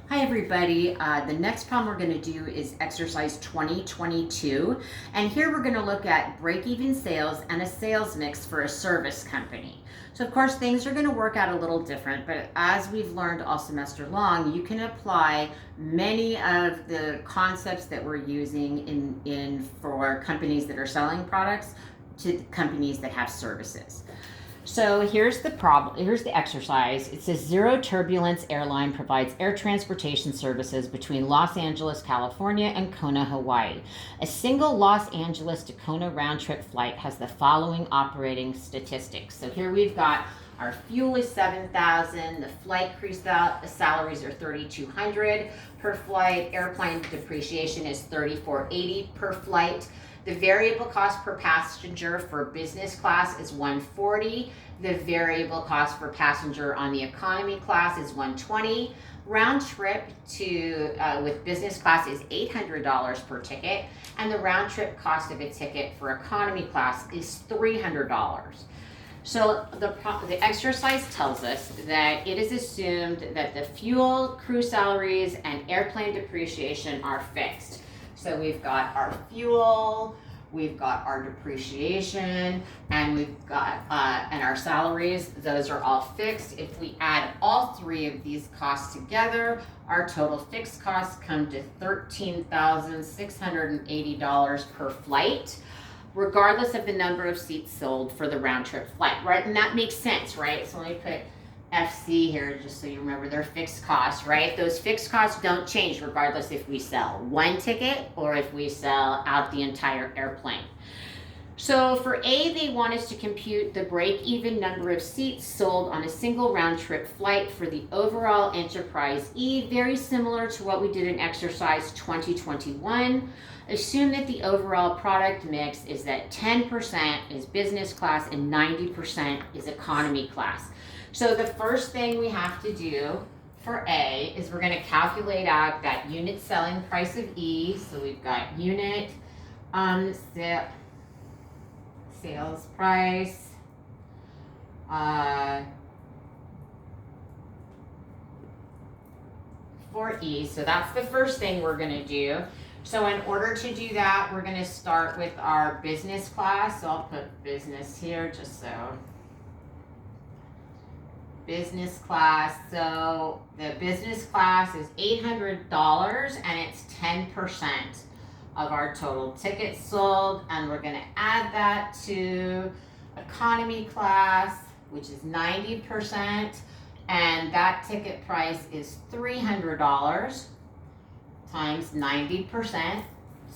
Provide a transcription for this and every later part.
Hi everybody, the next problem we're going to do is exercise 2022, and here we're going to look at break-even sales and a sales mix for a service company. So of course things are going to work out a little different, but as we've learned all semester long, you can apply many of the concepts that we're using in for companies that are selling products to companies that have services. So here's the problem. Here's the exercise. It says Zero Turbulence Airline provides air transportation services between Los Angeles, California, and Kona, Hawaii. A single Los Angeles to Kona round trip flight has the following operating statistics. So here we've got our fuel is $7,000. The flight crew salaries are $3,200 per flight. Airplane depreciation is $3,480 per flight. The variable cost per passenger for business class is $140. The variable cost per passenger on the economy class is $120. Round trip to with business class is $800 per ticket, and the round trip cost of a ticket for economy class is $300. So the exercise tells us that it is assumed that the fuel, crew salaries, and airplane depreciation are fixed. So we've got our fuel, we've got our depreciation, and we've got and our salaries. Those are all fixed. If we add all three of these costs together, our total fixed costs come to $13,680 per flight, regardless of the number of seats sold for the round trip flight, right? And that makes sense, right? So let me put FC here just so you remember their fixed costs, right? Those fixed costs don't change regardless if we sell one ticket or if we sell out the entire airplane. So for A, they want us to compute the break-even number of seats sold on a single round-trip flight for the overall enterprise E, very similar to what we did in exercise 2021. Assume that the overall product mix is that 10% is business class and 90% is economy class. So the first thing we have to do for A is we're going to calculate out that unit selling price of E. So we've got unit sales price for E. So that's the first thing we're going to do. So in order to do that, we're going to start with our business class. So I'll put business here just so. Business class. So the business class is $800 and it's 10% of our total tickets sold, and we're going to add that to economy class, which is 90%, and that ticket price is $300 times 90%.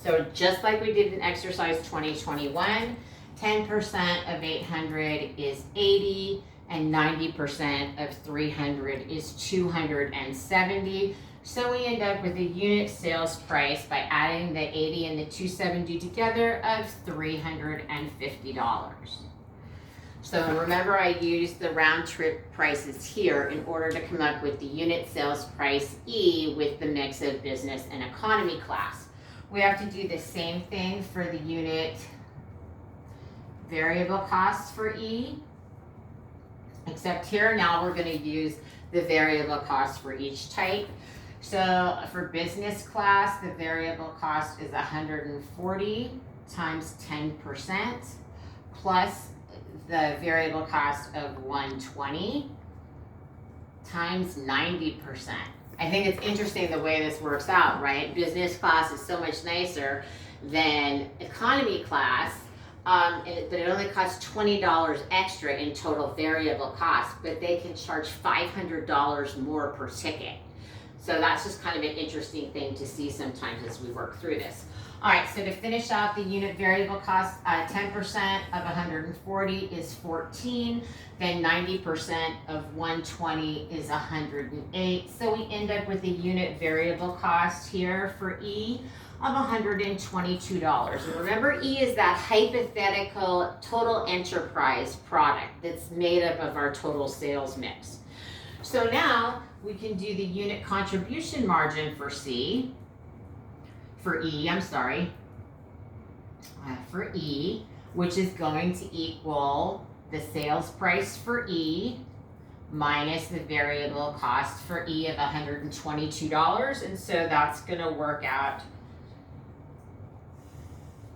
So just like we did in exercise 2021, 10% of 800 is 80, and 90% of 300 is 270. So we end up with a unit sales price by adding the 80 and the 270 together of $350. So remember, I used the round trip prices here in order to come up with the unit sales price E with the mix of business and economy class. We have to do the same thing for the unit variable costs for E, except here now we're going to use the variable cost for each type. So for business class, the variable cost is 140 times 10% plus the variable cost of 120 times 90%. I think it's interesting the way this works out, right? Business class is so much nicer than economy class, but it only costs $20 extra in total variable cost, but they can charge $500 more per ticket. So that's just kind of an interesting thing to see sometimes as we work through this. All right, so to finish out the unit variable cost, 10% of 140 is 14, then 90% of 120 is 108. So we end up with a unit variable cost here for E of $122. And remember, E is that hypothetical total enterprise product that's made up of our total sales mix. So now we can do the unit contribution margin for E, for E, which is going to equal the sales price for E minus the variable cost for E of $122. And so that's going to work out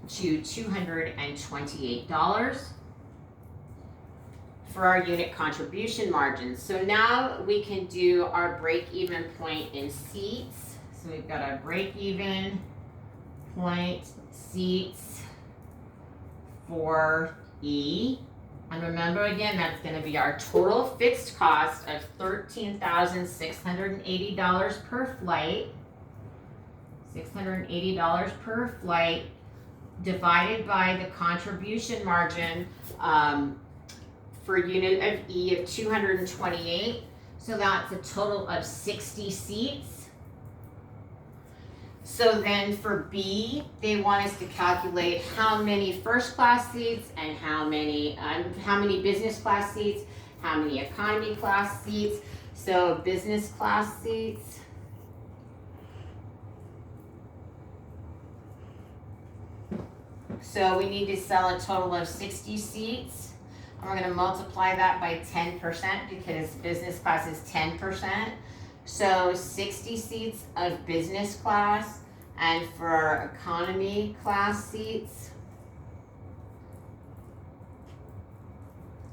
to $228 for our unit contribution margins. So now we can do our break-even point in seats. So we've got our break-even point seats for E. And remember again, that's going to be our total fixed cost of $13,680 per flight. $680 per flight divided by the contribution margin for unit of E of 228. So that's a total of 60 seats. So then for B, they want us to calculate how many first class seats and how many business class seats, how many economy class seats. So business class seats. So we need to sell a total of 60 seats. And we're going to multiply that by 10% because business class is 10%. So 60 seats of business class, and for economy class seats,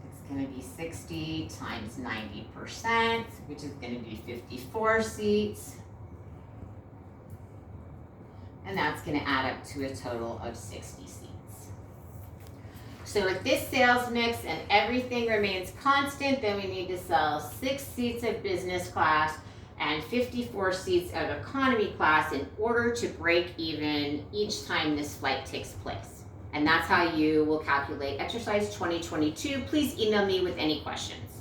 it's going to be 60 times 90%, which is going to be 54 seats. And that's going to add up to a total of 60 seats. So if this sales mix and everything remains constant, then we need to sell 6 seats of business class and 54 seats of economy class in order to break even each time this flight takes place. And that's how you will calculate exercise 2022. Please email me with any questions.